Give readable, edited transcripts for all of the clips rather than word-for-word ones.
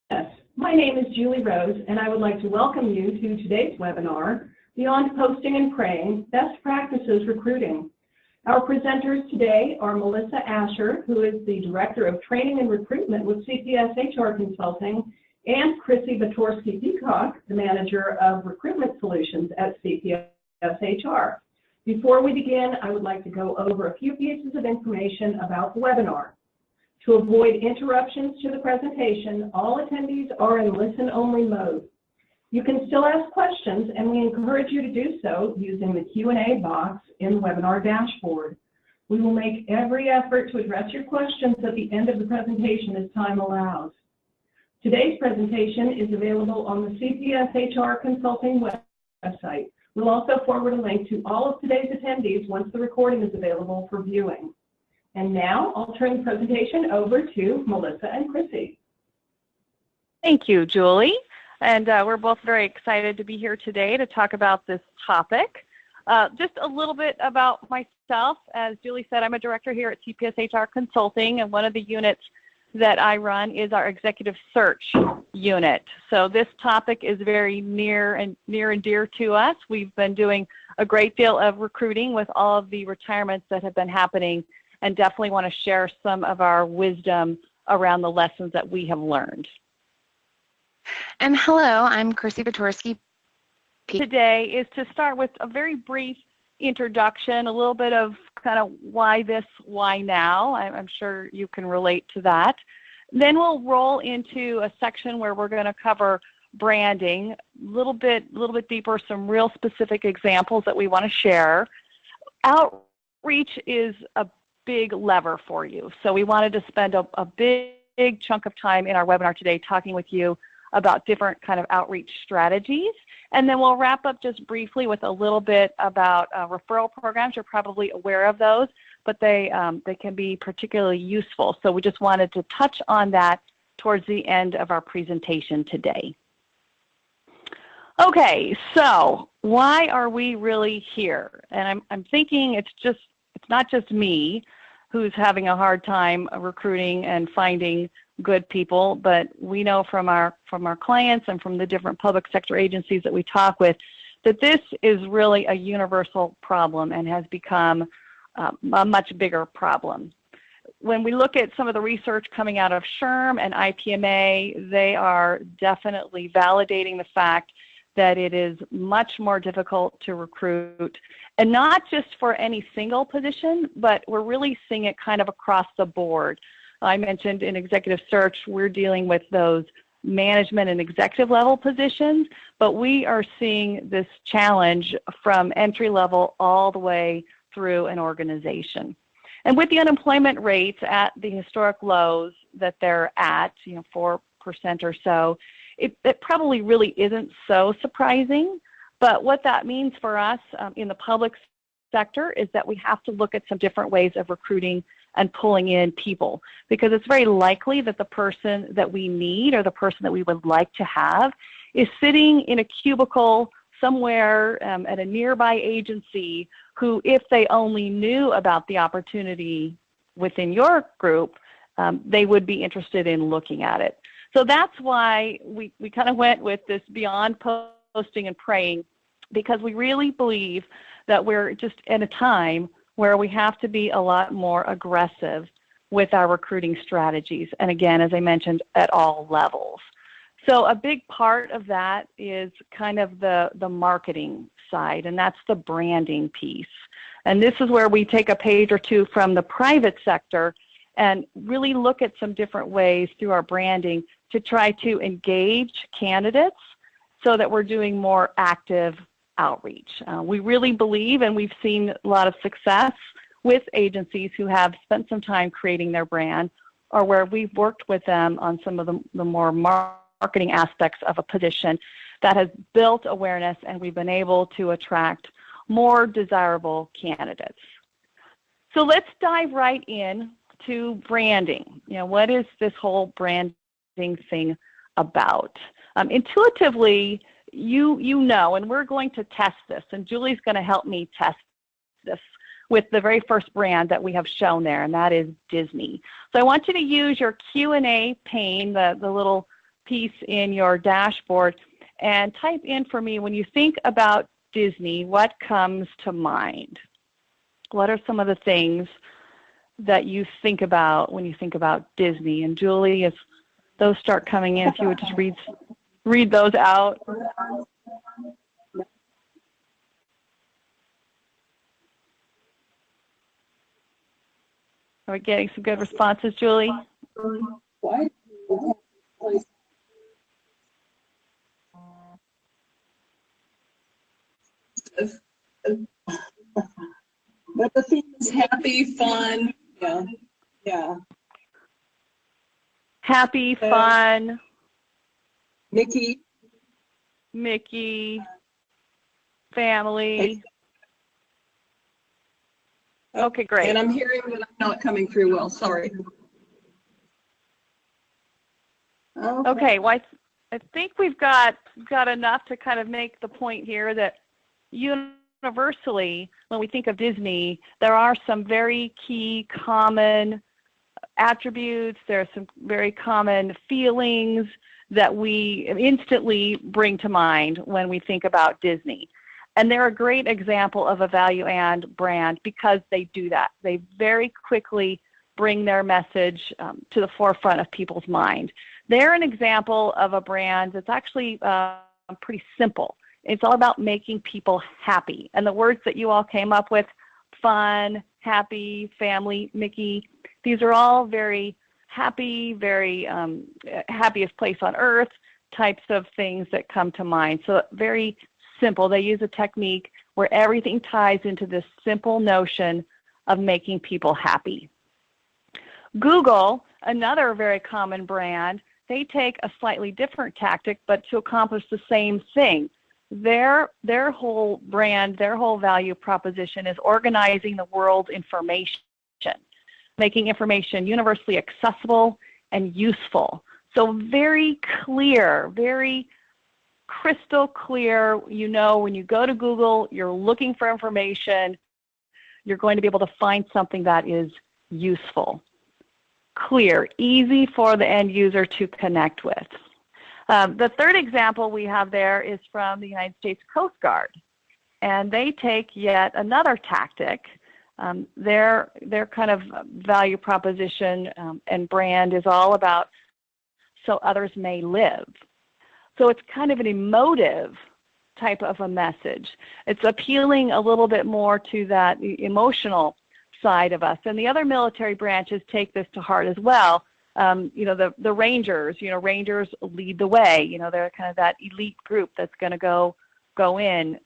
My name is Julie Rose, and I would like to welcome you to today's webinar, Beyond Posting and Praying, Best Practices Recruiting. Our presenters today are Melissa Asher, who is the Director of Training and Recruitment with CPS HR Consulting, and Chrissy Batorsky-Peacock, the Manager of Recruitment Solutions at CPS HR. Before we begin, I would like to go over a few pieces of information about the webinar. To avoid interruptions to the presentation, all attendees are in listen-only mode. You can still ask questions, and we encourage you to do so using the Q&A box in the webinar dashboard. We will make every effort to address your questions at the end of the presentation as time allows. Today's presentation is available on the CPS HR Consulting website. We'll also forward a link to all of today's attendees once the recording is available for viewing. And now I'll turn the presentation over to Melissa and Chrissy. Thank you, Julie. And we're both very excited to be here today to talk about this topic. Just a little bit about myself. As Julie said, I'm a director here at CPS HR Consulting, and one of the units that I run is our executive search unit. So this topic is very near and dear to us. We've been doing a great deal of recruiting with all of the retirements that have been happening, and definitely want to share some of our wisdom around the lessons that we have learned. And hello, I'm Chrissy Batorsky. Today is to start with a very brief introduction, a little bit of kind of why this, why now. I'm sure you can relate to that. Then we'll roll into a section where we're going to cover branding, a little bit deeper, some real specific examples that we want to share. Outreach is a big lever for you. So we wanted to spend a big chunk of time in our webinar today talking with you about different kind of outreach strategies. And then we'll wrap up just briefly with a little bit about referral programs. You're probably aware of those, but they can be particularly useful. So we just wanted to touch on that towards the end of our presentation today. Okay, so why are we really here? And I'm thinking it's not just me who's having a hard time recruiting and finding good people, but we know from our clients and from the different public sector agencies that we talk with that this is really a universal problem and has become a much bigger problem. When we look at some of the research coming out of SHRM and IPMA, they are definitely validating the fact that it is much more difficult to recruit, and not just for any single position, but we're really seeing it kind of across the board. I mentioned in executive search, we're dealing with those management and executive level positions, but we are seeing this challenge from entry level all the way through an organization. And with the unemployment rates at the historic lows that they're at, 4% or so, it probably really isn't so surprising. But what that means for us in the public sector is that we have to look at some different ways of recruiting and pulling in people, because it's very likely that the person that we need or the person that we would like to have is sitting in a cubicle somewhere at a nearby agency who, if they only knew about the opportunity within your group, they would be interested in looking at it. So that's why we kind of went with this beyond posting and praying, because we really believe that we're just in a time where we have to be a lot more aggressive with our recruiting strategies. And again, as I mentioned, at all levels. So a big part of that is kind of the marketing side, and that's the branding piece. And this is where we take a page or two from the private sector and really look at some different ways through our branding to try to engage candidates so that we're doing more active outreach. We really believe, and we've seen a lot of success with agencies who have spent some time creating their brand, or where we've worked with them on some of the more marketing aspects of a position that has built awareness, and we've been able to attract more desirable candidates. So let's dive right in to branding. What is this whole branding thing about? Intuitively, you know, and we're going to test this, and Julie's going to help me test this with the very first brand that we have shown there, and that is Disney. So I want you to use your Q&A pane, the little piece in your dashboard and type in for me, when you think about Disney, what comes to mind? What are some of the things that you think about when you think about Disney? And Julie, if those start coming in, if you would just read those out. Are we getting some good responses, Julie? What? But the theme is happy, fun. Yeah. Yeah. Happy, fun. Mickey. Family. Okay, great. And I'm hearing that I'm not coming through well. Sorry. Okay, well, I think we've got enough to kind of make the point here that universally, when we think of Disney, there are some very key common attributes. There are some very common feelings that we instantly bring to mind when we think about Disney. And they're a great example of a value and brand because they do that. They very quickly bring their message to the forefront of people's mind. They're an example of a brand that's actually pretty simple. It's all about making people happy. And the words that you all came up with, fun, happy, family, Mickey, these are all very happy, very happiest place on earth types of things that come to mind. So very simple. They use a technique where everything ties into this simple notion of making people happy. Google, another very common brand, they take a slightly different tactic, but to accomplish the same thing. Their whole brand, their whole value proposition is organizing the world's information, making information universally accessible and useful. So very clear, very crystal clear. You know, when you go to Google, you're looking for information, you're going to be able to find something that is useful, clear, easy for the end user to connect with. The third example we have there is from the United States Coast Guard, and they take yet another tactic. Their kind of value proposition and brand is all about so others may live. So it's kind of an emotive type of a message. It's appealing a little bit more to that emotional side of us. And the other military branches take this to heart as well. You know, the Rangers, Rangers lead the way. They're kind of that elite group that's going to go in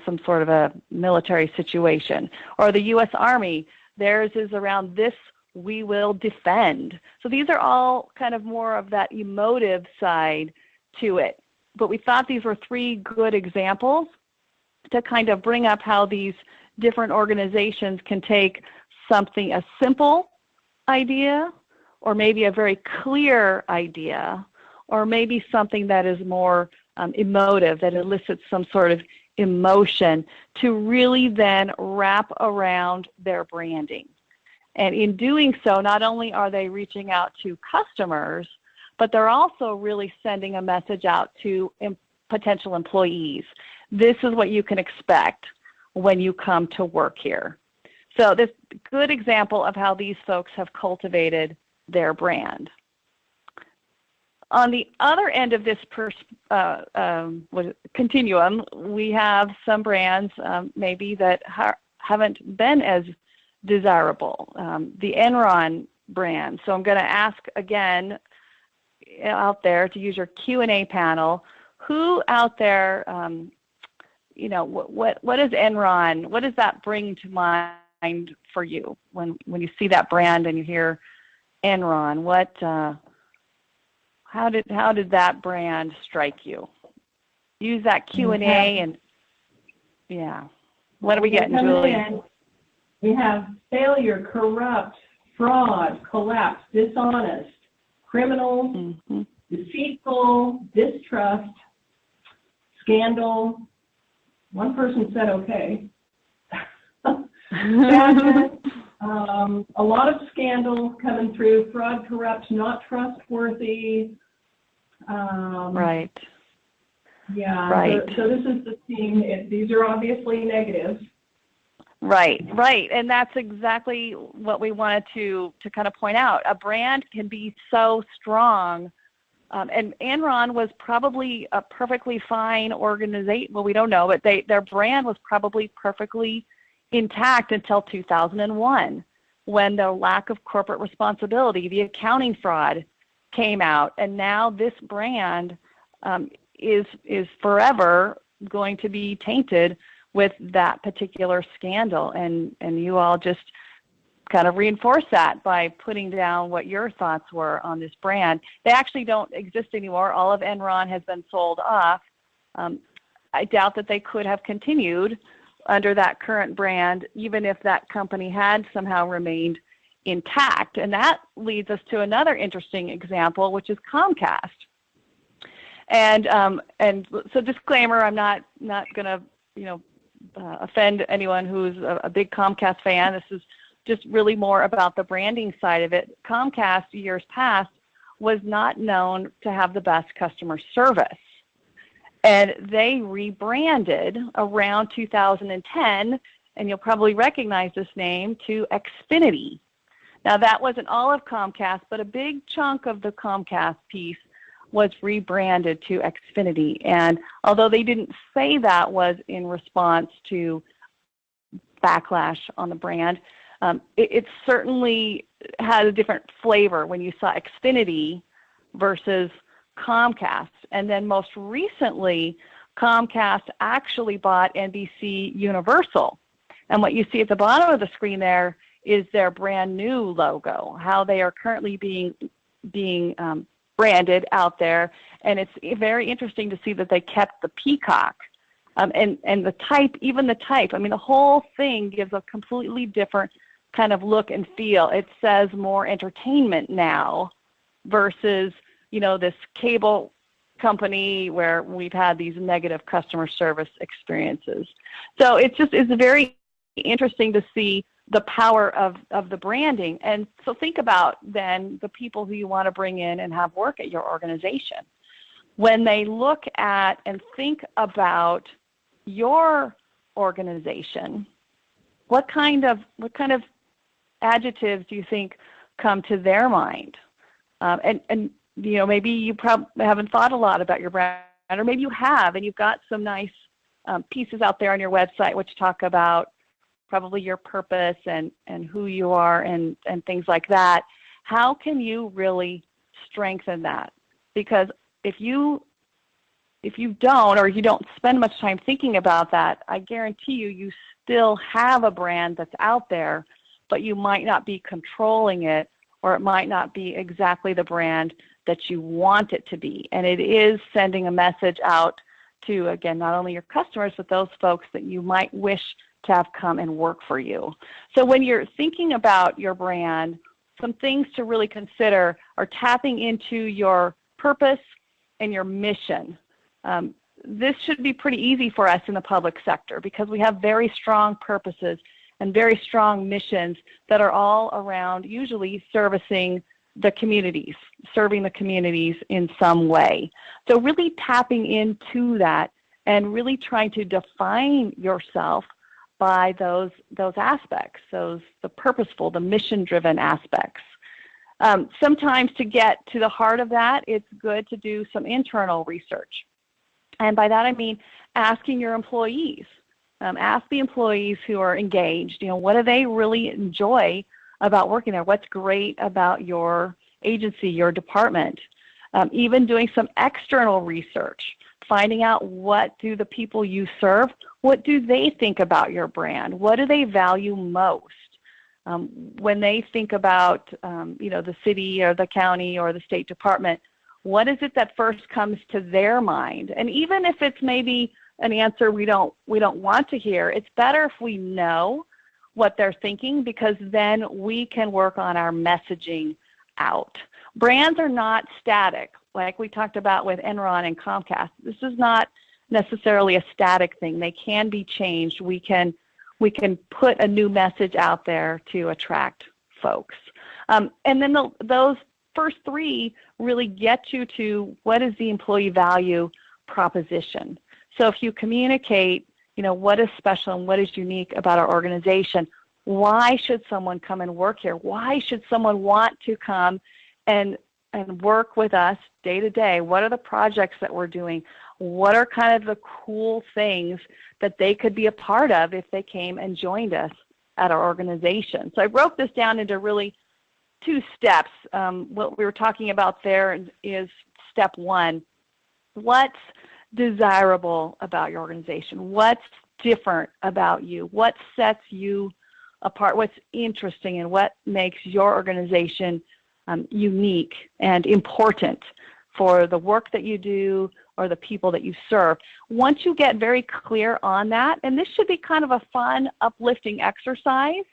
some sort of a military situation. Or the U.S. Army, theirs is around this, we will defend. So these are all kind of more of that emotive side to it. But we thought these were three good examples to kind of bring up how these different organizations can take something, a simple idea, or maybe a very clear idea, or maybe something that is more emotive, that elicits some sort of emotion, to really then wrap around their branding. And in doing so, not only are they reaching out to customers, but they're also really sending a message out to potential employees. This is what you can expect when you come to work here. So this good example of how these folks have cultivated their brand. On the other end of this continuum, we have some brands maybe that haven't been as desirable. The Enron brand. So I'm going to ask again out there to use your Q&A panel. Who out there, what is Enron? What does that bring to mind for you when you see that brand and you hear Enron? How did that brand strike you? Use that Q&A and yeah. What are we getting, Julie? We have failure, corrupt, fraud, collapse, dishonest, criminal, deceitful, distrust, scandal. One person said okay. Sadness, A lot of scandal coming through, fraud, corrupt, not trustworthy. Right. Yeah, right. so this is the theme. These are obviously negative. Right, right. And that's exactly what we wanted to kind of point out. A brand can be so strong. And Enron was probably a perfectly fine organization. Well, we don't know, but their brand was probably perfectly intact until 2001, when the lack of corporate responsibility, the accounting fraud came out. And now this brand is forever going to be tainted with that particular scandal. And you all just kind of reinforce that by putting down what your thoughts were on this brand. They actually don't exist anymore. All of Enron has been sold off. I doubt that they could have continued under that current brand, even if that company had somehow remained intact. And that leads us to another interesting example, which is Comcast. And so disclaimer, I'm not going to, offend anyone who's a big Comcast fan. This is just really more about the branding side of it. Comcast, years past, was not known to have the best customer service. And they rebranded around 2010, and you'll probably recognize this name, to Xfinity. Now, that wasn't all of Comcast, but a big chunk of the Comcast piece was rebranded to Xfinity. And although they didn't say that was in response to backlash on the brand, it certainly had a different flavor when you saw Xfinity versus Comcast. And then most recently, Comcast actually bought NBC Universal. And what you see at the bottom of the screen there is their brand new logo, how they are currently being branded out there. And it's very interesting to see that they kept the peacock. And the type, even the type, I mean, the whole thing gives a completely different kind of look and feel. It says more entertainment now versus, this cable company where we've had these negative customer service experiences. So it's very interesting to see the power of the branding. And so think about then the people who you want to bring in and have work at your organization. When they look at and think about your organization, what kind of adjectives do you think come to their mind? And maybe you probably haven't thought a lot about your brand, or maybe you have, and you've got some nice pieces out there on your website which talk about probably your purpose and who you are and things like that. How can you really strengthen that? Because if you don't, or if you don't spend much time thinking about that, I guarantee you still have a brand that's out there, but you might not be controlling it, or it might not be exactly the brand that you want it to be. And it is sending a message out to, again, not only your customers, but those folks that you might wish to have come and work for you. So when you're thinking about your brand, some things to really consider are tapping into your purpose and your mission. This should be pretty easy for us in the public sector because we have very strong purposes and very strong missions that are all around usually serving the communities in some way. So really tapping into that and really trying to define yourself by those aspects, the purposeful, the mission-driven aspects. Sometimes to get to the heart of that, it's good to do some internal research. And by that I mean asking your employees. Ask the employees who are engaged, what do they really enjoy about working there? What's great about your agency, your department? Even doing some external research, finding out what do the people you serve, what do they think about your brand? What do they value most? When they think about, the city or the county or the State Department, what is it that first comes to their mind? And even if it's maybe an answer we don't want to hear, it's better if we know what they're thinking, because then we can work on our messaging out. Brands are not static, like we talked about with Enron and Comcast. This is not necessarily a static thing. They can be changed. We can we can put a new message out there to attract folks. And then those first three really get you to what is the employee value proposition. So if you communicate, what is special and what is unique about our organization, why should someone come and work here? Why should someone want to come and work with us day to day? What are the projects that we're doing? What are kind of the cool things that they could be a part of if they came and joined us at our organization? So I broke this down into really 2 steps. What we were talking about there is step 1. What's desirable about your organization? What's different about you? What sets you apart? What's interesting and what makes your organization unique and important for the work that you do or the people that you serve? Once you get very clear on that, and this should be kind of a fun, uplifting exercise,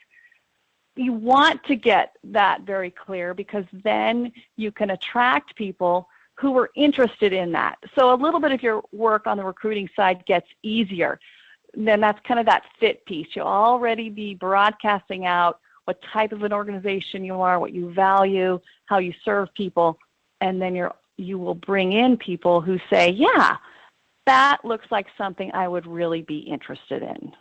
you want to get that very clear because then you can attract people who are interested in that. So a little bit of your work on the recruiting side gets easier. Then that's kind of that fit piece. You'll already be broadcasting out what type of an organization you are, what you value, how you serve people, and then you will bring in people who say, yeah, that looks like something I would really be interested in.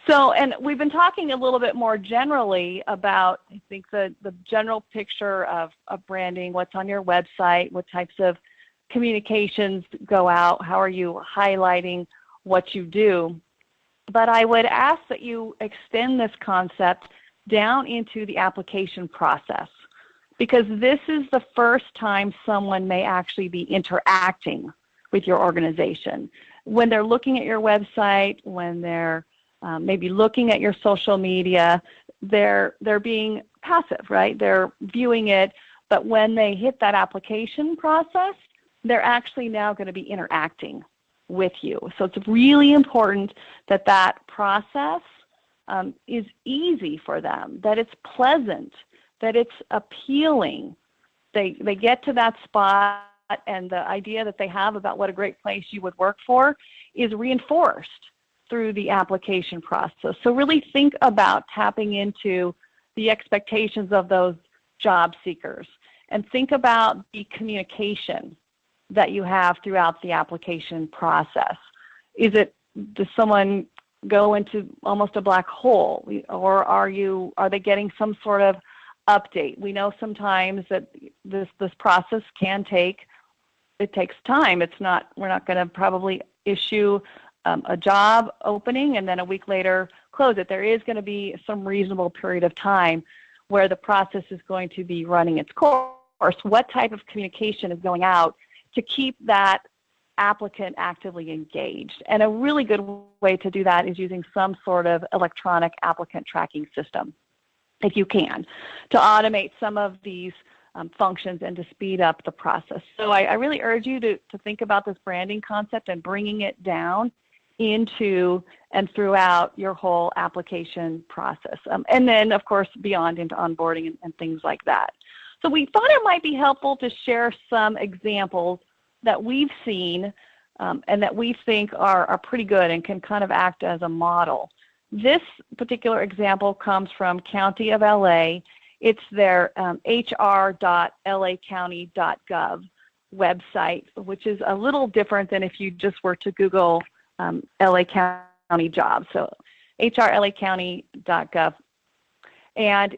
So, and we've been talking a little bit more generally about, I think, the general picture of branding, what's on your website, what types of communications go out, how are you highlighting what you do. But I would ask that you extend this concept down into the application process, because this is the first time someone may actually be interacting with your organization. When they're looking at your website, when they're maybe looking at your social media, they're being passive, right? They're viewing it, but when they hit that application process, they're actually now going to be interacting with you. So it's really important that that process is easy for them, that it's pleasant, that it's appealing. They get to that spot, and the idea that they have about what a great place you would work for is reinforced through the application process. So really think about tapping into the expectations of those job seekers, and think about the communication that you have throughout the application process. Does someone go into almost a black hole, or are they getting some sort of update? We know sometimes that this process takes time. We're not going to probably issue a job opening and then a week later close it. There is going to be some reasonable period of time where the process is going to be running its course. What type of communication is going out to keep that applicant actively engaged? And a really good way to do that is using some sort of electronic applicant tracking system, if you can, to automate some of these functions and to speed up the process. So I really urge you to think about this branding concept and bringing it down into and throughout your whole application process. And then, of course, beyond into onboarding and things like that. So we thought it might be helpful to share some examples that we've seen and that we think are pretty good and can kind of act as a model. This particular example comes from County of LA. It's their hr.lacounty.gov website, which is a little different than if you just were to Google LA County jobs. So hr.lacounty.gov. And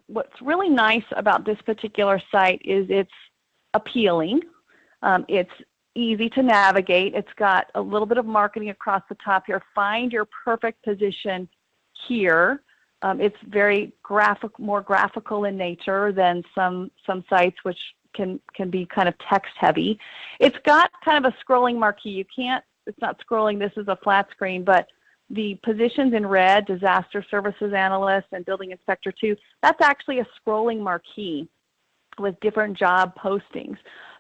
what's really nice about this particular site is it's appealing. It's easy to navigate. It's got a little bit of marketing across the top here. Find your perfect position here. It's very more graphical in nature than some sites which can be kind of text heavy. It's got kind of a scrolling marquee. It's not scrolling, this is a flat screen, but the positions in red, disaster services analyst and building inspector 2, that's actually a scrolling marquee with different job postings.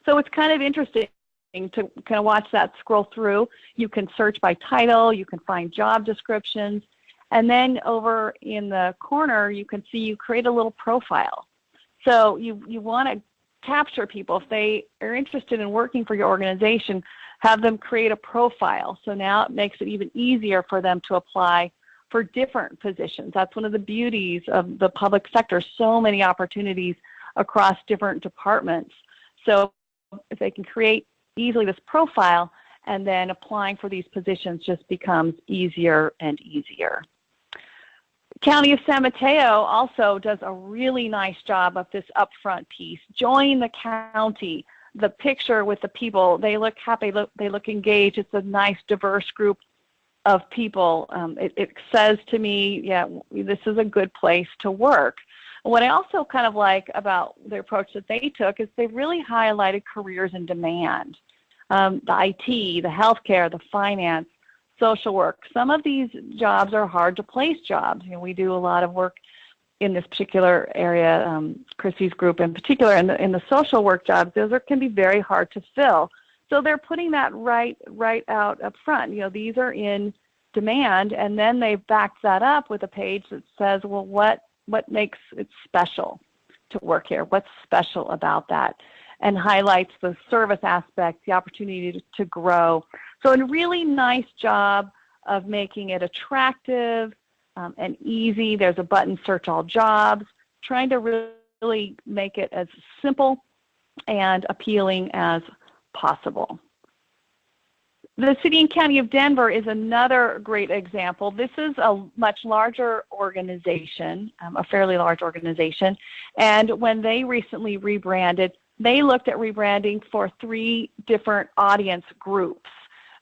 So it's kind of interesting to kind of watch that scroll through. You can search by title, you can find job descriptions, and then over in the corner you can see you create a little profile. So you want to capture people. If they are interested in working for your organization, have them create a profile. So now it makes it even easier for them to apply for different positions. That's one of the beauties of the public sector, so many opportunities across different departments. So if they can create easily this profile, and then applying for these positions just becomes easier and easier. County of San Mateo also does a really nice job of this upfront piece. Join the county. The picture with the people, they look happy, they look engaged. It's a nice, diverse group of people. It says to me, yeah, this is a good place to work. What I also kind of like about the approach that they took is they really highlighted careers in demand. The IT, the healthcare, the finance, social work. Some of these jobs are hard to place jobs. You know, we do a lot of work in this particular area, Chrissy's group in particular, in the social work jobs, those can be very hard to fill. So they're putting that right out up front. You know, these are in demand, and then they've backed that up with a page that says, well, what makes it special to work here? What's special about that? And highlights the service aspect, the opportunity to grow. So a really nice job of making it attractive and easy. There's a button, search all jobs, trying to really make it as simple and appealing as possible. The City and County of Denver is another great example. This is a much larger organization, a fairly large organization, and when they recently rebranded, they looked at rebranding for 3 different audience groups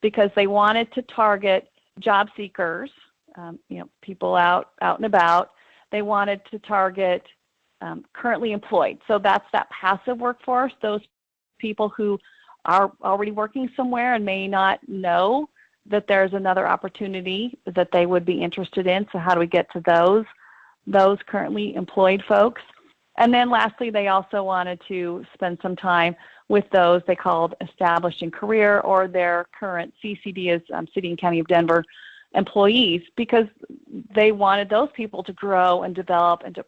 because they wanted to target job seekers, you know, people out and about. They wanted to target currently employed. So that's that passive workforce, those people who are already working somewhere and may not know that there's another opportunity that they would be interested in. So how do we get to those currently employed folks? And then lastly, they also wanted to spend some time with those they called establishing career, or their current CCD as City and County of Denver employees, because they wanted those people to grow and develop and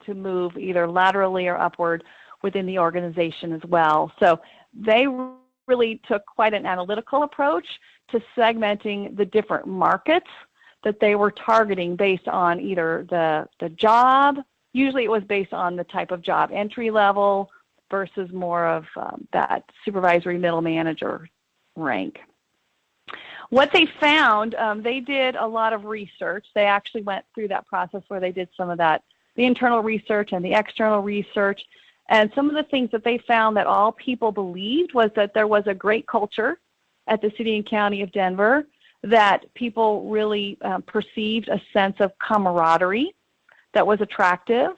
to move either laterally or upward within the organization as well. So they really took quite an analytical approach to segmenting the different markets that they were targeting based on either the job. Usually it was based on the type of job, entry level versus more of that supervisory middle manager rank. What they found, they did a lot of research. They actually went through that process where they did some of that, the internal research and the external research. And some of the things that they found that all people believed was that there was a great culture at the City and County of Denver, that people really perceived a sense of camaraderie that was attractive,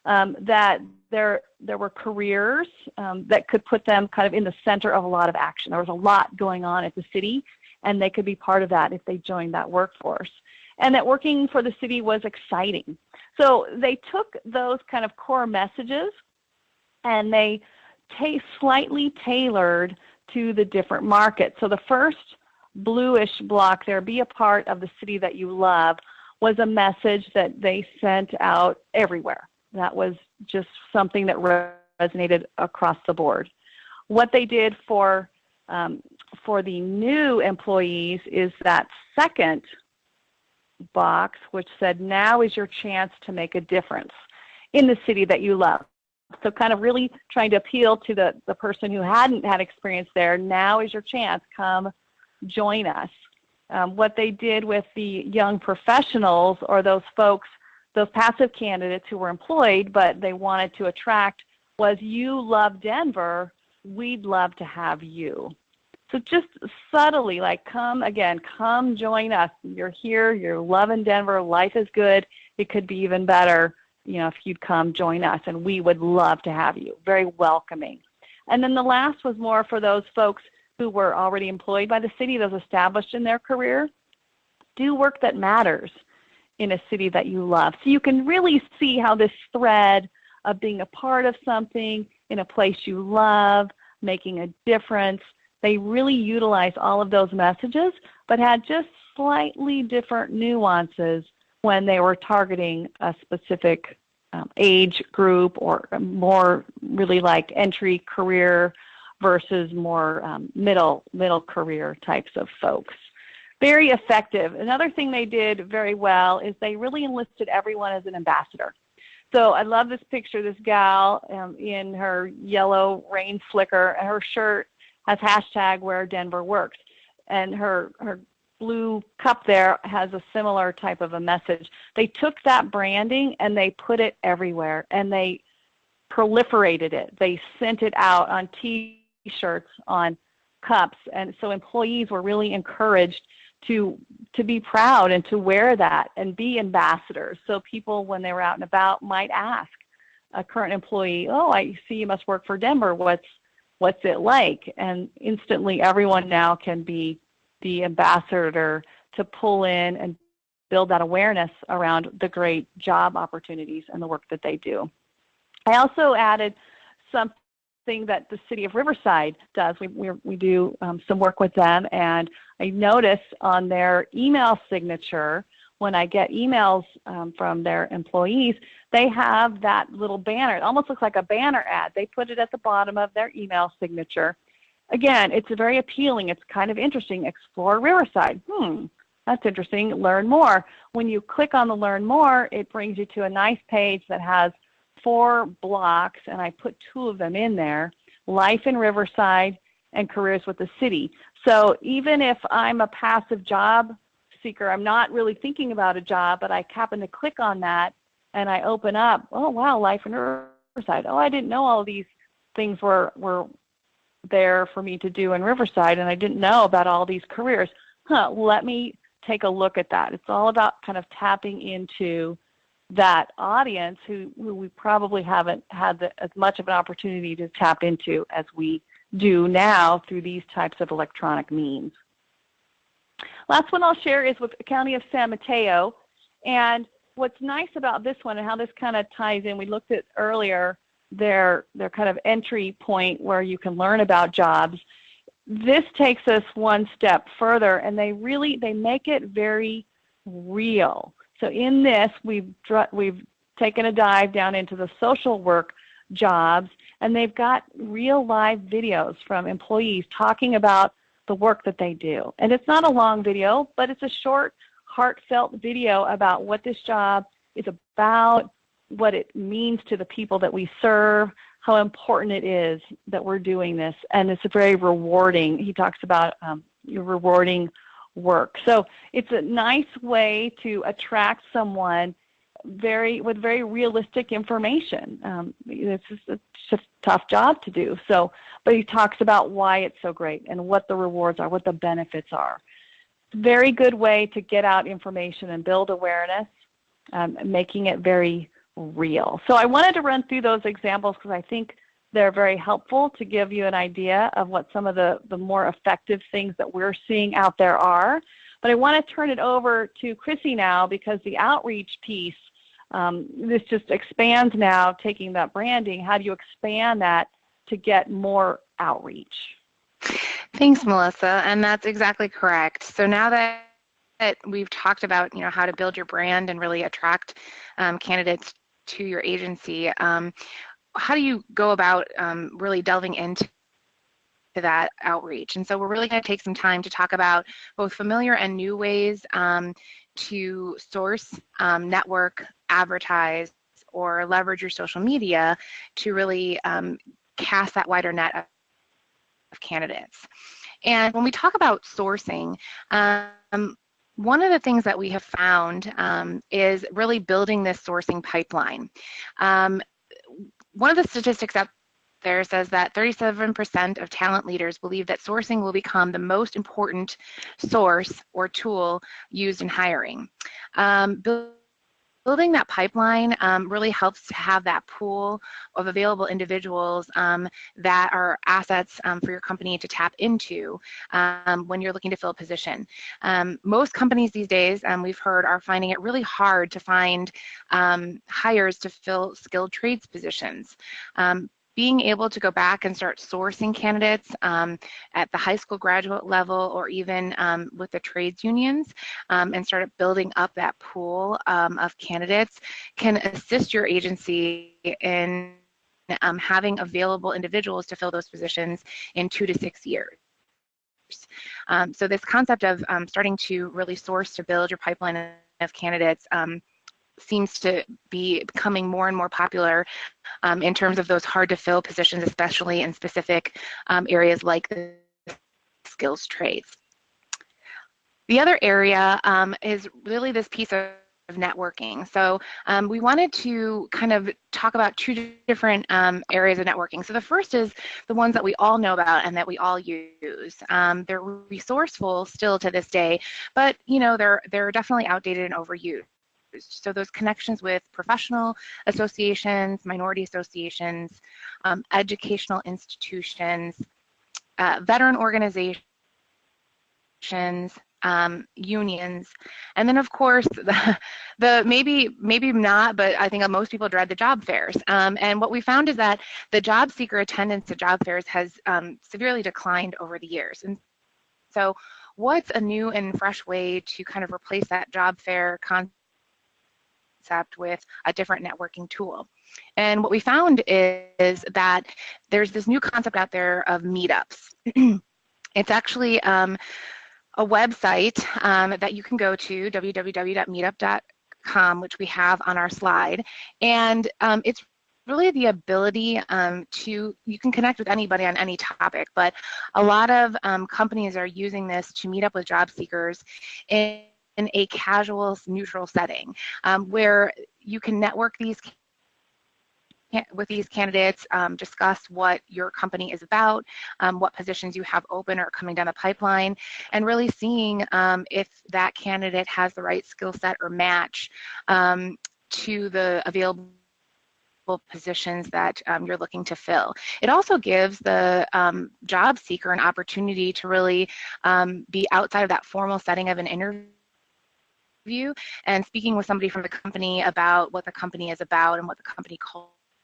that there were careers that could put them kind of in the center of a lot of action. There was a lot going on at the city, and they could be part of that if they joined that workforce. And that working for the city was exciting. So they took those kind of core messages and they slightly tailored to the different markets. So the first bluish block there, be a part of the city that you love, was a message that they sent out everywhere. That was just something that resonated across the board. What they did for the new employees is that second box, which said, now is your chance to make a difference in the city that you love. So kind of really trying to appeal to the person who hadn't had experience there. Now is your chance. Come join us. What they did with the young professionals, or those folks, those passive candidates who were employed but they wanted to attract, was, you love Denver, we'd love to have you. So just subtly, like, come join us. You're here, you're loving Denver, life is good, it could be even better, you know, if you'd come join us, and we would love to have you. Very welcoming. And then the last was more for those folks who were already employed by the city, those established in their career. Do work that matters in a city that you love. So you can really see how this thread of being a part of something in a place you love, making a difference, they really utilize all of those messages, but had just slightly different nuances when they were targeting a specific age group, or more really like entry career versus more middle career types of folks. very effective. Another thing they did very well is they really enlisted everyone as an ambassador. So I love this picture, this gal in her yellow rain slicker, and her shirt has hashtag where Denver works. And her blue cup there has a similar type of a message. They took that branding and they put it everywhere, and they proliferated it. They sent it out on T-shirts, on cups, and so employees were really encouraged to be proud and to wear that and be ambassadors. So people, when they were out and about, might ask a current employee, "Oh, I see you must work for Denver. What's it like?" And instantly, everyone now can be the ambassador to pull in and build that awareness around the great job opportunities and the work that they do. I also added something that the city of Riverside does. We do some work with them, and I notice on their email signature, when I get emails from their employees, they have that little banner. It almost looks like a banner ad. They put it at the bottom of their email signature. Again, it's very appealing. It's kind of interesting. Explore Riverside. That's interesting. Learn more. When you click on the Learn More, it brings you to a nice page that has 4 blocks, and I put 2 of them in there: Life in Riverside and Careers with the City. So even if I'm a passive job seeker, I'm not really thinking about a job, but I happen to click on that and I open up, oh wow, Life in Riverside. Oh, I didn't know all of these things were there for me to do in Riverside, and I didn't know about all these careers. Let me take a look at that. It's all about kind of tapping into that audience who we probably haven't had as much of an opportunity to tap into as we do now through these types of electronic means. Last one I'll share is with the County of San Mateo. And what's nice about this one and how this kind of ties in, we looked at earlier their kind of entry point where you can learn about jobs. This takes us one step further, and they make it very real. So in this, we've taken a dive down into the social work jobs, and they've got real live videos from employees talking about the work that they do. And it's not a long video, but it's a short, heartfelt video about what this job is about, what it means to the people that we serve, how important it is that we're doing this. And it's very rewarding. He talks about your rewarding work. So it's a nice way to attract someone with very realistic information. It's a tough job to do. But he talks about why it's so great and what the rewards are, what the benefits are. Very good way to get out information and build awareness, making it very real. So I wanted to run through those examples because I think they're very helpful to give you an idea of what some of the more effective things that we're seeing out there are. But I want to turn it over to Chrissy now, because the outreach piece, this just expands now, taking that branding. How do you expand that to get more outreach? Thanks, Melissa, and that's exactly correct. So now that we've talked about, how to build your brand and really attract candidates to your agency, how do you go about really delving into that outreach? And so we're really going to take some time to talk about both familiar and new ways to source, network, advertise, or leverage your social media to really cast that wider net of candidates. And when we talk about sourcing, one of the things that we have found is really building this sourcing pipeline. One of the statistics out there says that 37% of talent leaders believe that sourcing will become the most important source or tool used in hiring. Building that pipeline really helps to have that pool of available individuals that are assets for your company to tap into when you're looking to fill a position. Most companies these days, we've heard, are finding it really hard to find hires to fill skilled trades positions. Being able to go back and start sourcing candidates at the high school graduate level, or even with the trades unions, and start building up that pool of candidates can assist your agency in having available individuals to fill those positions in 2 to 6 years. So this concept of starting to really source to build your pipeline of candidates seems to be becoming more and more popular in terms of those hard to fill positions, especially in specific areas like the skills trades. The other area is really this piece of networking. So we wanted to kind of talk about two different areas of networking. So the first is the ones that we all know about and that we all use. They're resourceful still to this day, but you know, they're definitely outdated and overused. So those connections with professional associations, minority associations, educational institutions, veteran organizations, unions, and then of course the maybe not, but I think most people dread the job fairs. And what we found is that the job seeker attendance to job fairs has severely declined over the years. And so what's a new and fresh way to kind of replace that job fair concept with a different networking tool? And what we found is that there's this new concept out there of meetups. It's actually a website that you can go to, www.meetup.com, which we have on our slide. And it's really the ability you can connect with anybody on any topic, but a lot of companies are using this to meet up with job seekers in a casual, neutral setting where you can network with these candidates, discuss what your company is about, what positions you have open or coming down the pipeline, and really seeing if that candidate has the right skill set or match to the available positions that you're looking to fill. It also gives the job seeker an opportunity to really be outside of that formal setting of an interview and speaking with somebody from the company about what the company is about and what the company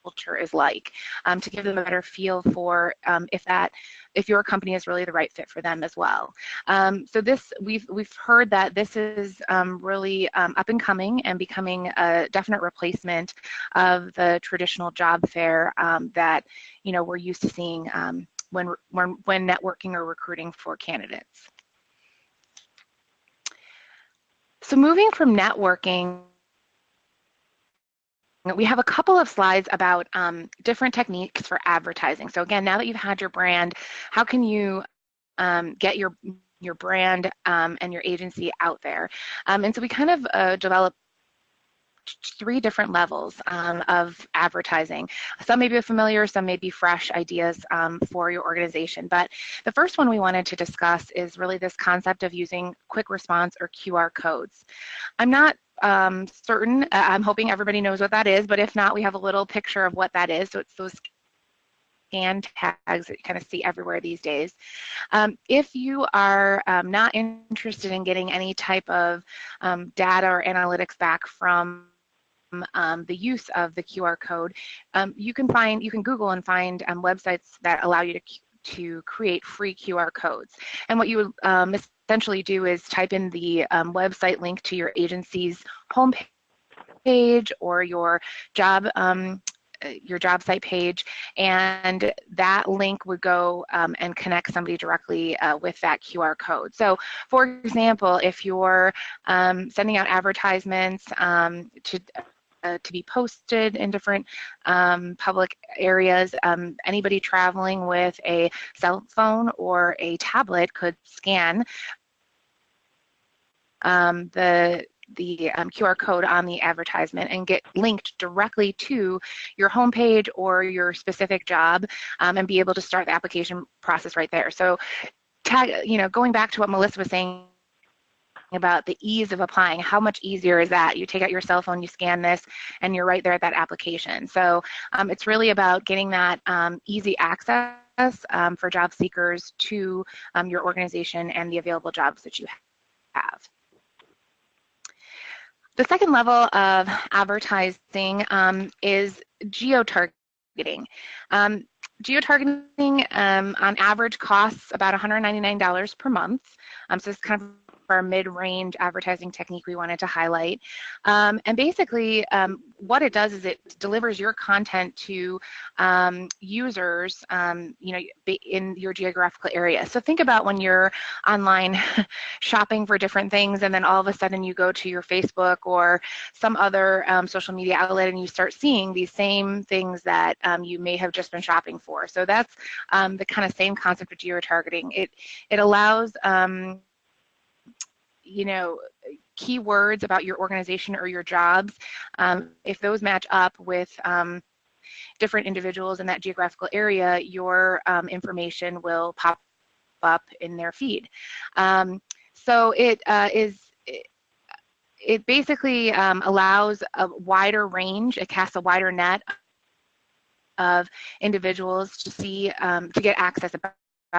culture is like, to give them a better feel for if your company is really the right fit for them as well. So this we've heard that this is really up and coming and becoming a definite replacement of the traditional job fair that we're used to seeing when networking or recruiting for candidates. So moving from networking, we have a couple of slides about different techniques for advertising. So again, now that you've had your brand, how can you get your brand and your agency out there? And so we kind of developed 3 different levels of advertising. Some may be familiar, some may be fresh ideas for your organization. But the first one we wanted to discuss is really this concept of using quick response or QR codes. I'm not certain, I'm hoping everybody knows what that is, but if not, we have a little picture of what that is. So it's those scan tags that you kind of see everywhere these days. If you are not interested in getting any type of data or analytics back from the use of the QR code, you can Google and find websites that allow you to create free QR codes. And what you would essentially do is type in the website link to your agency's homepage or your job site page, and that link would go and connect somebody directly with that QR code. So for example, if you're sending out advertisements to be posted in different public areas, anybody traveling with a cell phone or a tablet could scan the QR code on the advertisement and get linked directly to your homepage or your specific job, and be able to start the application process right there. So, going back to what Melissa was saying about the ease of applying, how much easier is that? You take out your cell phone, you scan this, and you're right there at that application. So it's really about getting that easy access for job seekers to your organization and the available jobs that you have. The second level of advertising is geo-targeting. Geo-targeting on average costs about $199 per month. So it's kind of our mid-range advertising technique we wanted to highlight. And basically, what it does is it delivers your content to users, you know, in your geographical area. So think about when you're online shopping for different things, and then all of a sudden you go to your Facebook or some other social media outlet, and you start seeing these same things that you may have just been shopping for. So that's the kind of same concept of geo-targeting. It allows you know, keywords about your organization or your jobs, if those match up with different individuals in that geographical area, your information will pop up in their feed. So it basically allows a wider range, it casts a wider net of individuals to see, to get access about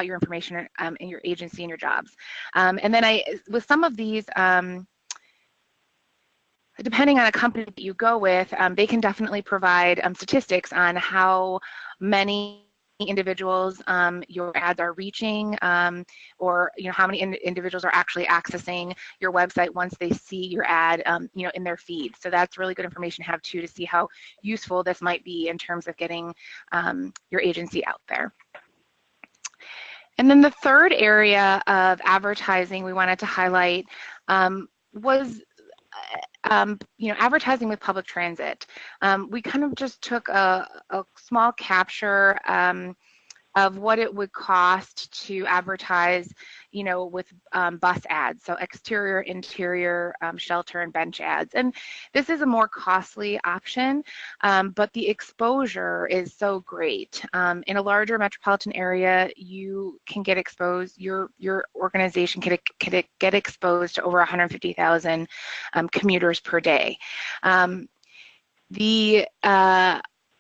your information in your agency and your jobs. And then with some of these, depending on a company that you go with, they can definitely provide statistics on how many individuals your ads are reaching, or you know, how many individuals are actually accessing your website once they see your ad, you know, in their feed. So that's really good information to have too, to see how useful this might be in terms of getting your agency out there. And then the third area of advertising we wanted to highlight was you know, advertising with public transit. We kind of just took a small capture of what it would cost to advertise, you know, with bus ads, so exterior, interior, shelter, and bench ads. And this is a more costly option, but the exposure is so great. In a larger metropolitan area, you can get exposed, your organization can get exposed to over 150,000 commuters per day. The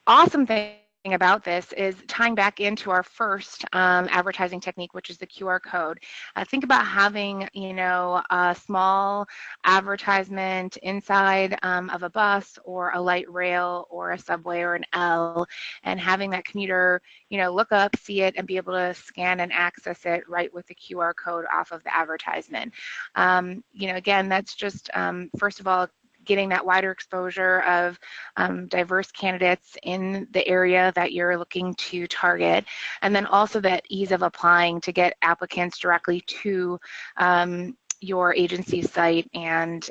awesome thing about this is tying back into our first advertising technique, which is the QR code. Think about having, you know, a small advertisement inside of a bus or a light rail or a subway or an L, and having that commuter, you know, look up, see it, and be able to scan and access it right with the QR code off of the advertisement. You know, again, that's just, first of all, getting that wider exposure of diverse candidates in the area that you're looking to target, and then also that ease of applying to get applicants directly to your agency site, and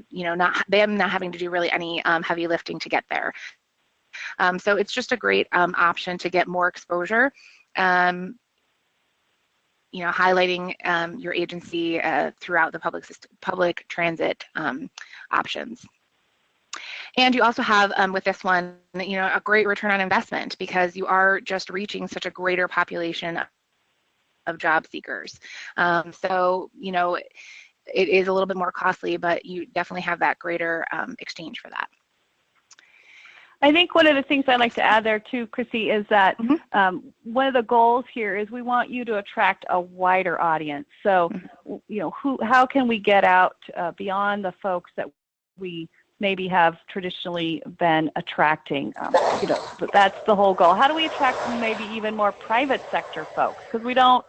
you know, them not having to do really any heavy lifting to get there. So it's just a great option to get more exposure. You know, highlighting your agency throughout the public transit options. And you also have, with this one, you know, a great return on investment, because you are just reaching such a greater population of job seekers. So, you know, it is a little bit more costly, but you definitely have that greater exchange for that. I think one of the things I'd like to add there too, Chrissy, is that one of the goals here is we want you to attract a wider audience. So, you know, how can we get out beyond the folks that we maybe have traditionally been attracting? You know, but that's the whole goal. How do we attract maybe even more private sector folks? Because we don't,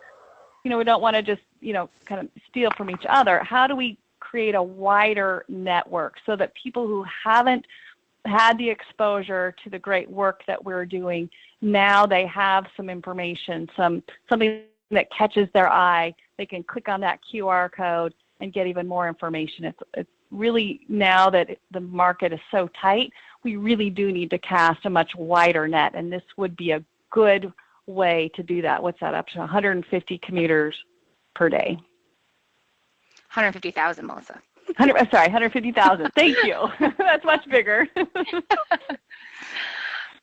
you know, we don't want to just, you know, kind of steal from each other. How do we create a wider network so that people who haven't had the exposure to the great work that we're doing, now they have some information, something that catches their eye, they can click on that QR code and get even more information. It's really, now that the market is so tight, we really do need to cast a much wider net, and this would be a good way to do that. What's that, up to 150 commuters per day? 150,000, Melissa. 150,000. Thank you. That's much bigger.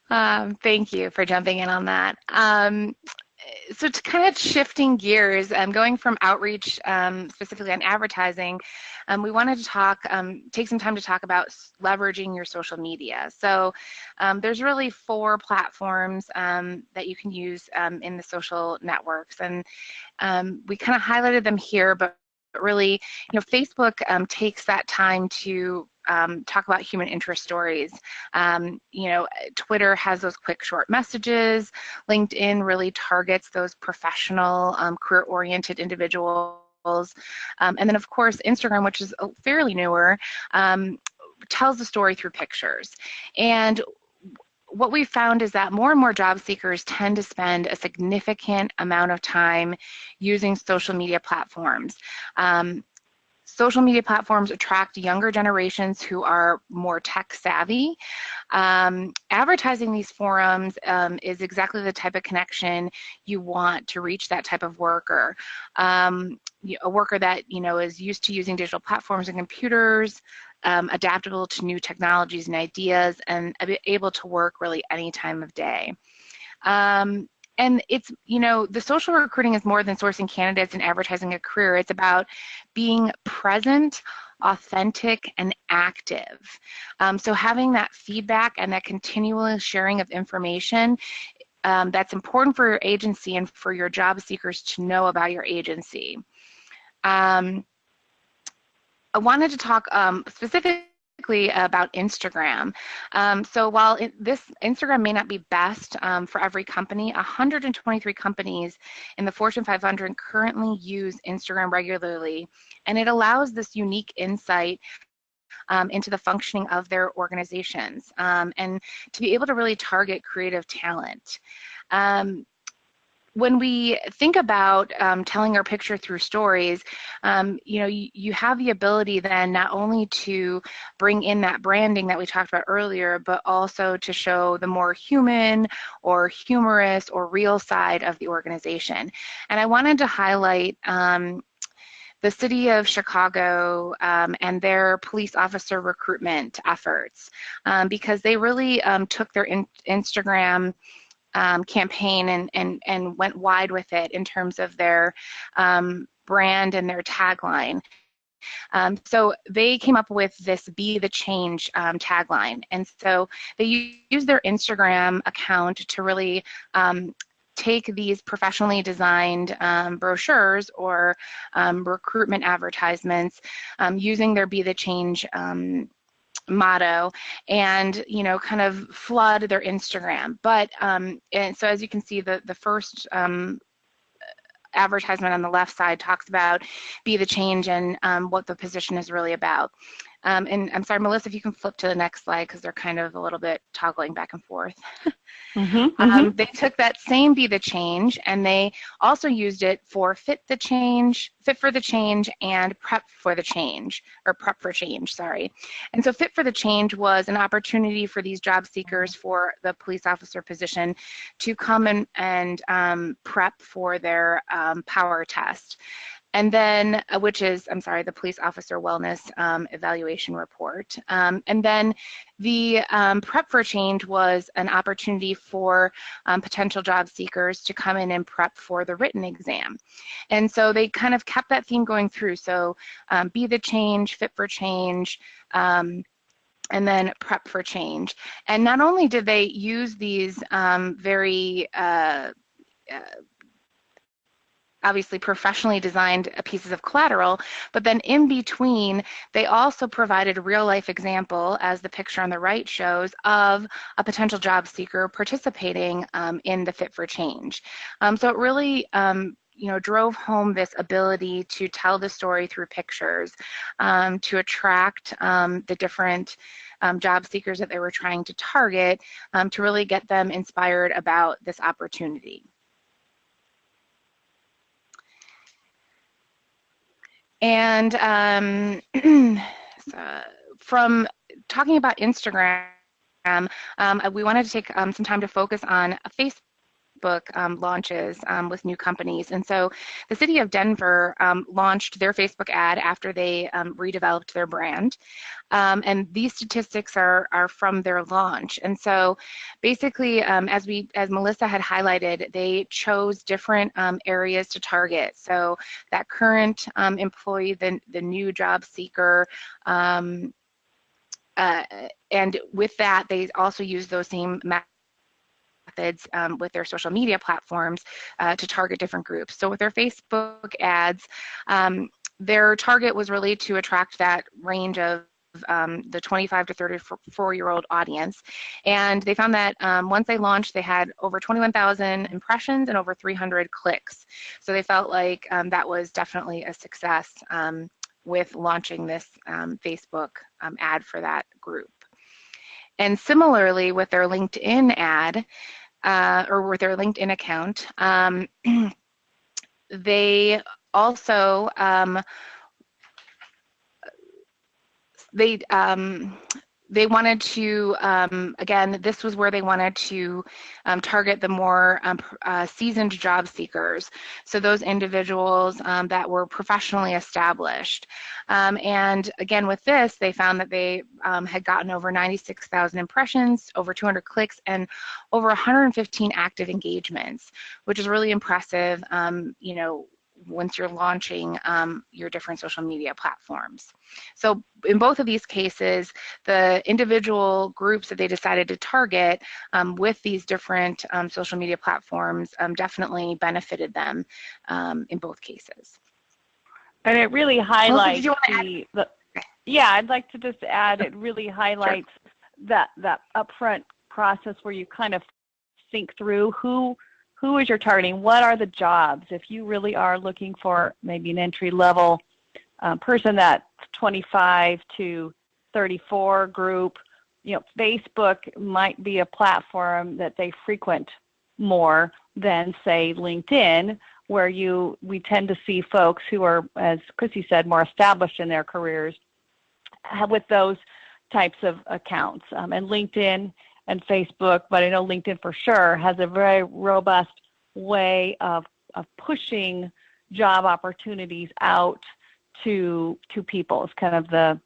Thank you for jumping in on that. So to kind of shifting gears, going from outreach specifically on advertising, we wanted to take some time to talk about leveraging your social media. So there's really 4 platforms that you can use in the social networks, and we kind of highlighted them here, but really, you know, Facebook takes that time to talk about human interest stories. You know, Twitter has those quick short messages. LinkedIn really targets those professional, career-oriented individuals. and then of course Instagram, which is fairly newer, tells the story through pictures. And what we found is that more and more job seekers tend to spend a significant amount of time using social media platforms. Social media platforms attract younger generations who are more tech savvy. Advertising these forums is exactly the type of connection you want to reach that type of worker. A worker that is used to using digital platforms and computers, adaptable to new technologies and ideas, and able to work really any time of day. And it's, the social recruiting is more than sourcing candidates and advertising a career. It's about being present, authentic, and active. So having that feedback and that continual sharing of information, that's important for your agency and for your job seekers to know about your agency. I wanted to talk specifically about Instagram. So while this Instagram may not be best for every company, 123 companies in the Fortune 500 currently use Instagram regularly, and it allows this unique insight into the functioning of their organizations and to be able to really target creative talent. When we think about telling our picture through stories, you have the ability then not only to bring in that branding that we talked about earlier, but also to show the more human or humorous or real side of the organization. And I wanted to highlight the city of Chicago and their police officer recruitment efforts because they really took their Instagram campaign and went wide with it in terms of their brand and their tagline. So they came up with this "Be the Change" tagline, and so they used their Instagram account to really take these professionally designed brochures or recruitment advertisements using their "Be the Change" motto and kind of flood their Instagram. But and so as you can see, the first advertisement on the left side talks about be the change and what the position is really about. And I'm sorry, Melissa, if you can flip to the next slide because they're kind of a little bit toggling back and forth. They took that same be the change and they also used it for fit for the change and prep for the change, or prep for change, sorry. And so fit for the change was an opportunity for these job seekers for the police officer position to come and prep for their power test. And then, which is, I'm sorry, the police officer wellness evaluation report. And then the prep for change was an opportunity for potential job seekers to come in and prep for the written exam. And so they kind of kept that theme going through. So be the change, fit for change, and then prep for change. And not only did they use these very obviously professionally designed pieces of collateral, but then in between, they also provided a real life example, as the picture on the right shows, of a potential job seeker participating in the Fit for Change. So it really drove home this ability to tell the story through pictures, to attract the different job seekers that they were trying to target, to really get them inspired about this opportunity. And from talking about Instagram, we wanted to take some time to focus on Facebook launches with new companies. And so the city of Denver launched their Facebook ad after they redeveloped their brand. And these statistics are from their launch. And so basically, as Melissa had highlighted, they chose different areas to target. So that current employee, the new job seeker, and with that, they also use those same methods with their social media platforms to target different groups. So with their Facebook ads, their target was really to attract that range of the 25 to 34-year-old audience. And they found that once they launched, they had over 21,000 impressions and over 300 clicks. So they felt like that was definitely a success with launching this Facebook ad for that group. And similarly with their LinkedIn ad, or with their LinkedIn account, they also they wanted to, again, this was where they wanted to target the more seasoned job seekers. So those individuals that were professionally established. And again, with this, they found that they had gotten over 96,000 impressions, over 200 clicks, and over 115 active engagements, which is really impressive, you know, once you're launching your different social media platforms. So in both of these cases, the individual groups that they decided to target with these different social media platforms definitely benefited them in both cases. And it really highlights yeah, I'd like to just add, it really highlights that upfront process where you kind of think through who is your targeting, what are the jobs. If you really are looking for maybe an entry-level person that's 25 to 34 group, you know, Facebook might be a platform that they frequent more than, say, LinkedIn, where we tend to see folks who are, as Chrissy said, more established in their careers with those types of accounts. And LinkedIn and Facebook, but I know LinkedIn for sure has a very robust way of pushing job opportunities out to people. It's kind of the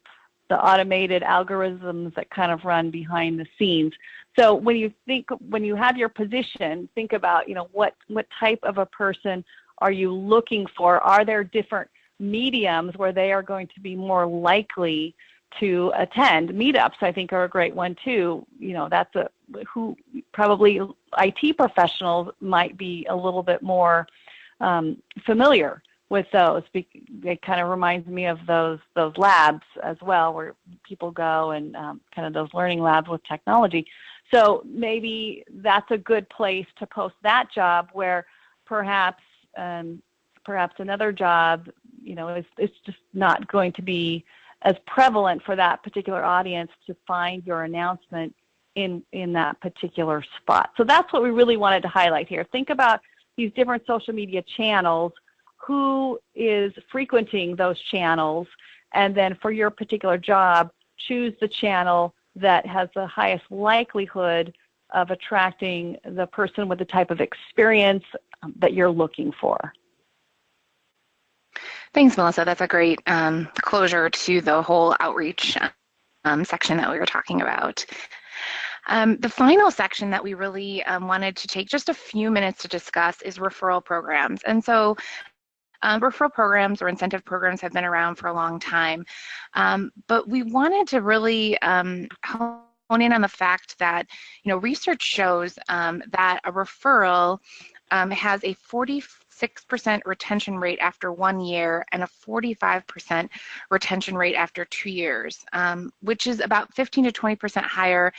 automated algorithms that kind of run behind the scenes. So when you have your position, think about, you know, what type of a person are you looking for? Are there different mediums where they are going to be more likely to attend? Meetups, I think, are a great one too. You know, that's who probably IT professionals might be a little bit more familiar with those. It kind of reminds me of those labs as well, where people go and kind of those learning labs with technology. So maybe that's a good place to post that job, where perhaps another job, you know, it's just not going to be as prevalent for that particular audience to find your announcement in that particular spot. So that's what we really wanted to highlight here. Think about these different social media channels, who is frequenting those channels, and then for your particular job, choose the channel that has the highest likelihood of attracting the person with the type of experience that you're looking for. Thanks, Melissa. That's a great closure to the whole outreach section that we were talking about. The final section that we really wanted to take just a few minutes to discuss is referral programs. And so referral programs or incentive programs have been around for a long time, but we wanted to really hone in on the fact that, you know, research shows that a referral has a 46% retention rate after 1 year and a 45% retention rate after 2 years, which is about 15 to 20% higher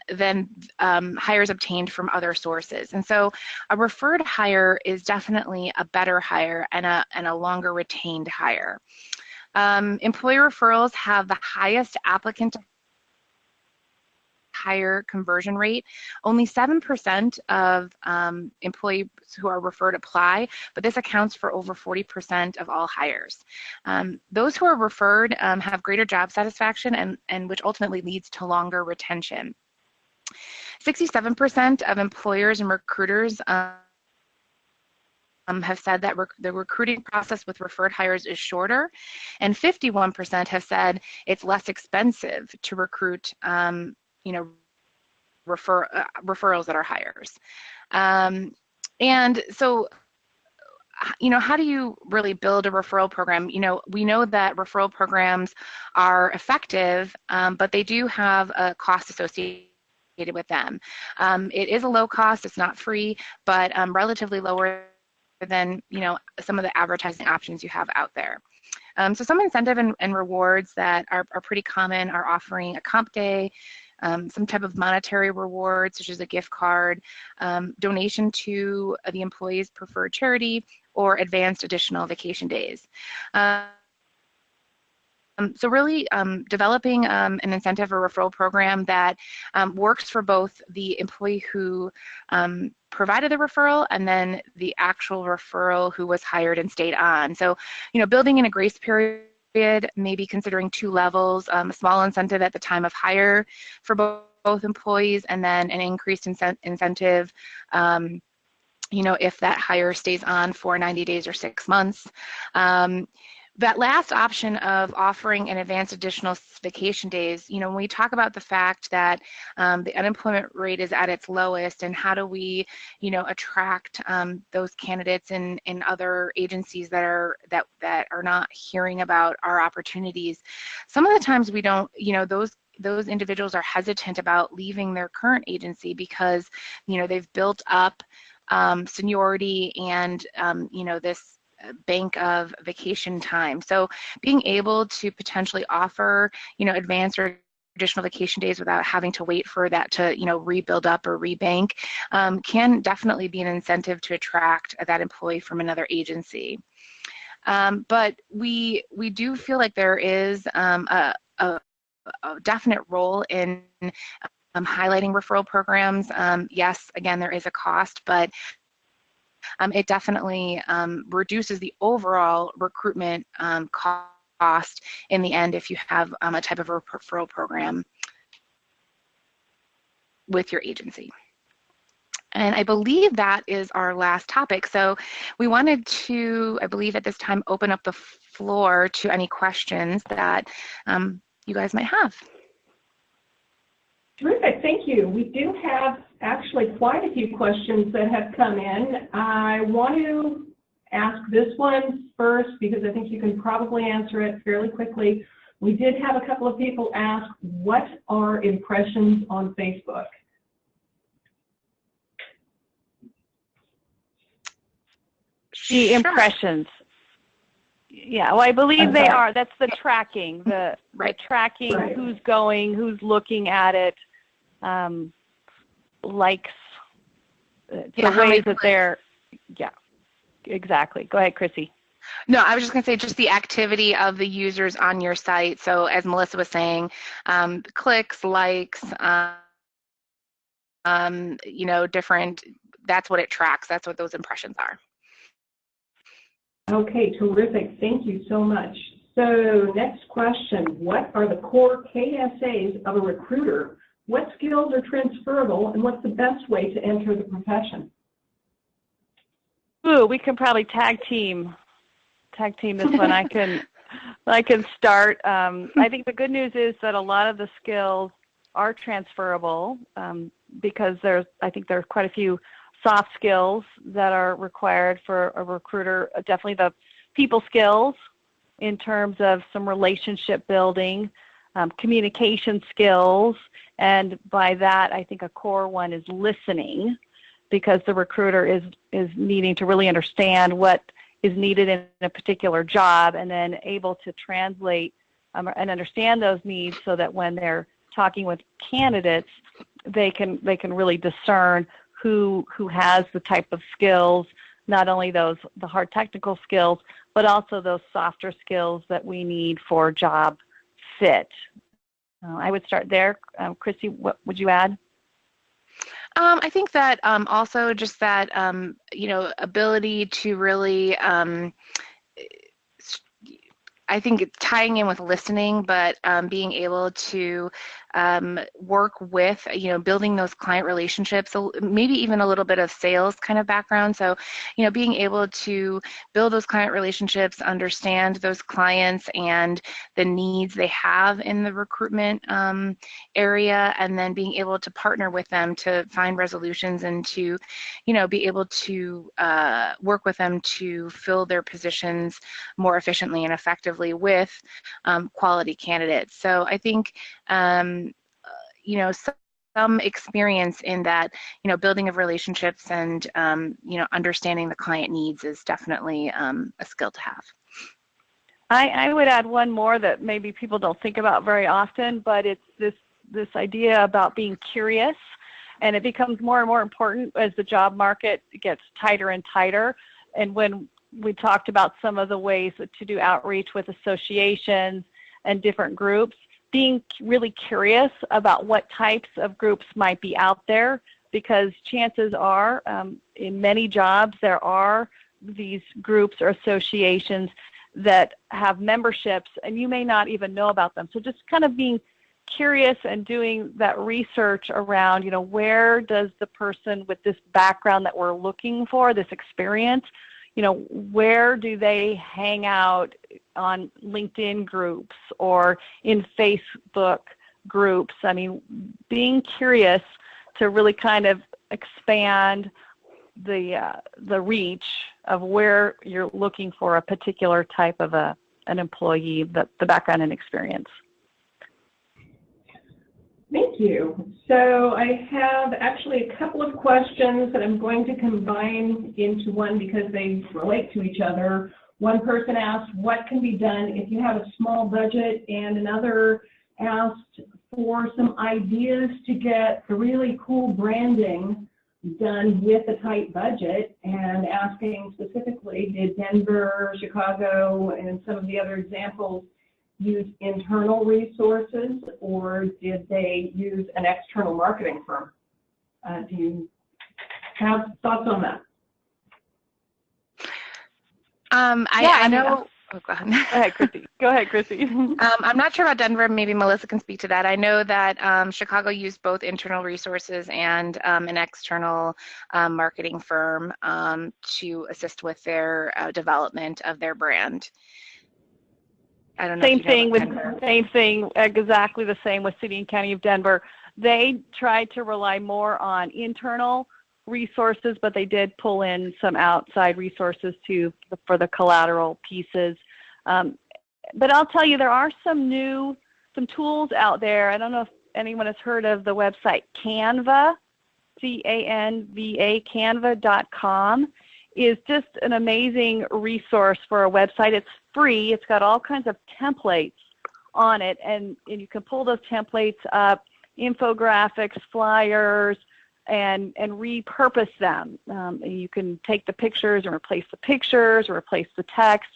than hires obtained from other sources. And so a referred hire is definitely a better hire and a longer retained hire. Employer referrals have the highest applicant higher conversion rate. Only 7% of employees who are referred apply, but this accounts for over 40% of all hires. Those who are referred have greater job satisfaction, and which ultimately leads to longer retention. 67% of employers and recruiters have said that the recruiting process with referred hires is shorter, and 51% have said it's less expensive to recruit you know, referrals that are hires. And so, you know, how do you really build a referral program? You know, we know that referral programs are effective, but they do have a cost associated with them. It is a low cost, it's not free, but relatively lower than, you know, some of the advertising options you have out there. So some incentive and rewards that are pretty common are offering a comp day, some type of monetary reward, such as a gift card, donation to the employee's preferred charity, or advanced additional vacation days. So really developing an incentive or referral program that works for both the employee who provided the referral and then the actual referral who was hired and stayed on. So, building in a grace period, maybe considering 2 levels, a small incentive at the time of hire for both employees, and then an increased incentive if that hire stays on for 90 days or 6 months. That last option of offering an advanced additional vacation days, when we talk about the fact that the unemployment rate is at its lowest, and how do we, attract those candidates in other agencies that are not hearing about our opportunities. Some of the times we don't, those individuals are hesitant about leaving their current agency because, they've built up seniority and, this bank of vacation time. So being able to potentially offer, advanced or additional vacation days without having to wait for that to, rebuild up or rebank can definitely be an incentive to attract that employee from another agency. But we do feel like there is a definite role in highlighting referral programs. Yes, again, there is a cost, but it definitely reduces the overall recruitment cost in the end if you have a type of referral program with your agency. And I believe that is our last topic. So we wanted to, I believe at this time, open up the floor to any questions that you guys might have. Terrific, thank you. We do have actually quite a few questions that have come in. I want to ask this one first because I think you can probably answer it fairly quickly. We did have a couple of people ask, what are impressions on Facebook? The impressions. Yeah, well, I believe they are. That's the tracking, the tracking, Right. Who's going, who's looking at it, likes, the ways that they're, yeah, exactly. Go ahead, Chrissy. No, I was just going to say just the activity of the users on your site. So as Melissa was saying, clicks, likes, different, that's what it tracks. That's what those impressions are. Okay, terrific. Thank you so much. So next question, what are the core KSAs of a recruiter? What skills are transferable, and what's the best way to enter the profession? Ooh, we can probably tag team this one. I can start. I think the good news is that a lot of the skills are transferable because I think there's quite a few soft skills that are required for a recruiter. Definitely the people skills in terms of some relationship building, communication skills, and by that I think a core one is listening, because the recruiter is needing to really understand what is needed in a particular job and then able to translate and understand those needs so that when they're talking with candidates, they can really discern who has the type of skills, not only the hard technical skills, but also those softer skills that we need for job fit. I would start there. Chrissy, what would you add? I think that also just that, ability to really, I think tying in with listening, but being able to work with, building those client relationships, so maybe even a little bit of sales kind of background. So, being able to build those client relationships, understand those clients and the needs they have in the recruitment area, and then being able to partner with them to find resolutions and to, be able to work with them to fill their positions more efficiently and effectively with quality candidates. So I think, some experience in that, building of relationships and, understanding the client needs is definitely a skill to have. I would add one more that maybe people don't think about very often, but it's this idea about being curious, and it becomes more and more important as the job market gets tighter and tighter. And when we talked about some of the ways to do outreach with associations and different groups, being really curious about what types of groups might be out there, because chances are in many jobs there are these groups or associations that have memberships and you may not even know about them. So just kind of being curious and doing that research around, where does the person with this background that we're looking for, this experience, where do they hang out on LinkedIn groups or in Facebook groups? I mean, being curious to really kind of expand the reach of where you're looking for a particular type of an employee, the background and experience. Thank you. So I have actually a couple of questions that I'm going to combine into one because they relate to each other. One person asked, what can be done if you have a small budget? And another asked for some ideas to get the really cool branding done with a tight budget, and asking specifically, did Denver, Chicago, and some of the other examples use internal resources, or did they use an external marketing firm? Do you have thoughts on that? I know. Oh, go ahead. Go ahead, Chrissy. Go ahead, Chrissy. I'm not sure about Denver. Maybe Melissa can speak to that. I know that Chicago used both internal resources and an external marketing firm to assist with their development of their brand. I don't know. Same thing, exactly the same with City and County of Denver. They tried to rely more on internal resources, but they did pull in some outside resources too for the collateral pieces. But I'll tell you, there are some tools out there. I don't know if anyone has heard of the website Canva, C-A-N-V-A, canva.com. is just an amazing resource for a website. It's free. It's got all kinds of templates on it, and you can pull those templates up, infographics, flyers, and repurpose them. You can take the pictures and replace the pictures or replace the text.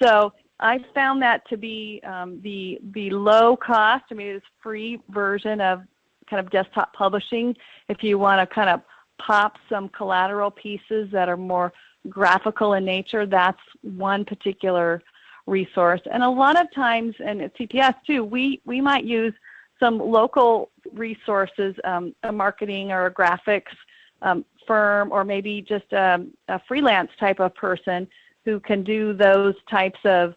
So I found that to be the low cost. I mean, it's a free version of kind of desktop publishing. If you want to kind of pop some collateral pieces that are more graphical in nature, that's one particular resource. And a lot of times, and at CPS too, we might use some local resources, a marketing or a graphics firm, or maybe just a freelance type of person who can do those types of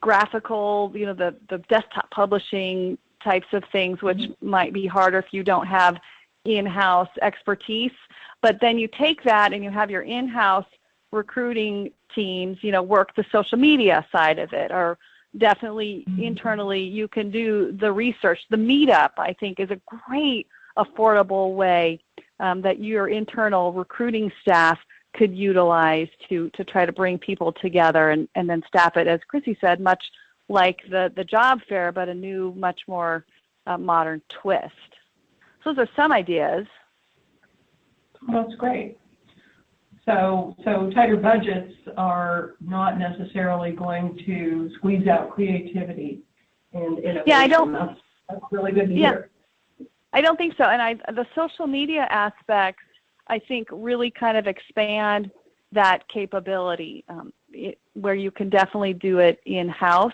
graphical, the desktop publishing types of things, which might be harder if you don't have in-house expertise. But then you take that and you have your in-house recruiting teams, work the social media side of it, or definitely internally you can do the research. The meetup, I think, is a great affordable way that your internal recruiting staff could utilize to try to bring people together and then staff it, as Chrissy said, much like the job fair, but a new, much more modern twist. So those are some ideas. That's great. So tighter budgets are not necessarily going to squeeze out creativity and innovation. Yeah, that's really good to hear. I don't think so. And the social media aspects, I think, really kind of expand that capability, where you can definitely do it in-house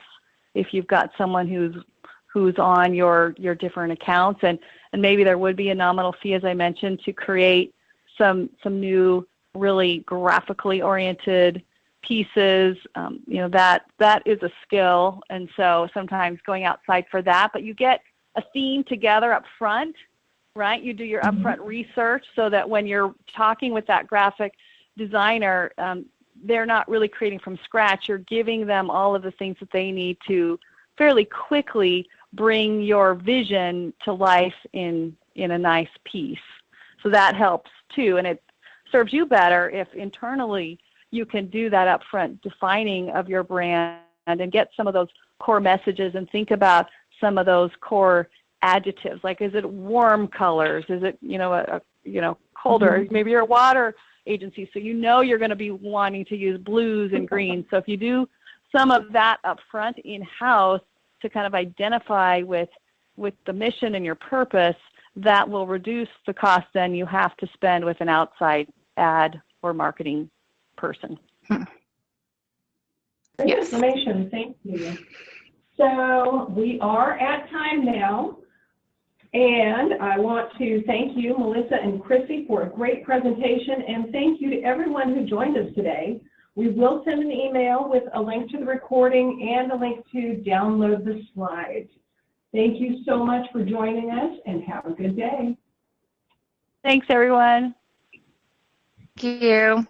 if you've got someone who's on your different accounts, and maybe there would be a nominal fee, as I mentioned, to create some new really graphically oriented pieces. That is a skill, and so sometimes going outside for that, but you get a theme together up front, right? You do your upfront research so that when you're talking with that graphic designer, they're not really creating from scratch. You're giving them all of the things that they need to fairly quickly bring your vision to life in a nice piece. So that helps too, and it serves you better if internally you can do that upfront defining of your brand and get some of those core messages and think about some of those core adjectives. Like, is it warm colors? Is it, colder? Maybe you're a water agency, so you're going to be wanting to use blues and greens. So if you do some of that up front in-house to kind of identify with the mission and your purpose, that will reduce the cost then you have to spend with an outside ad or marketing person. Great information. Thank you. So we are at time now, and I want to thank you, Melissa and Chrissy, for a great presentation, and thank you to everyone who joined us today. We will send an email with a link to the recording and a link to download the slides. Thank you so much for joining us, and have a good day. Thanks, everyone. Thank you.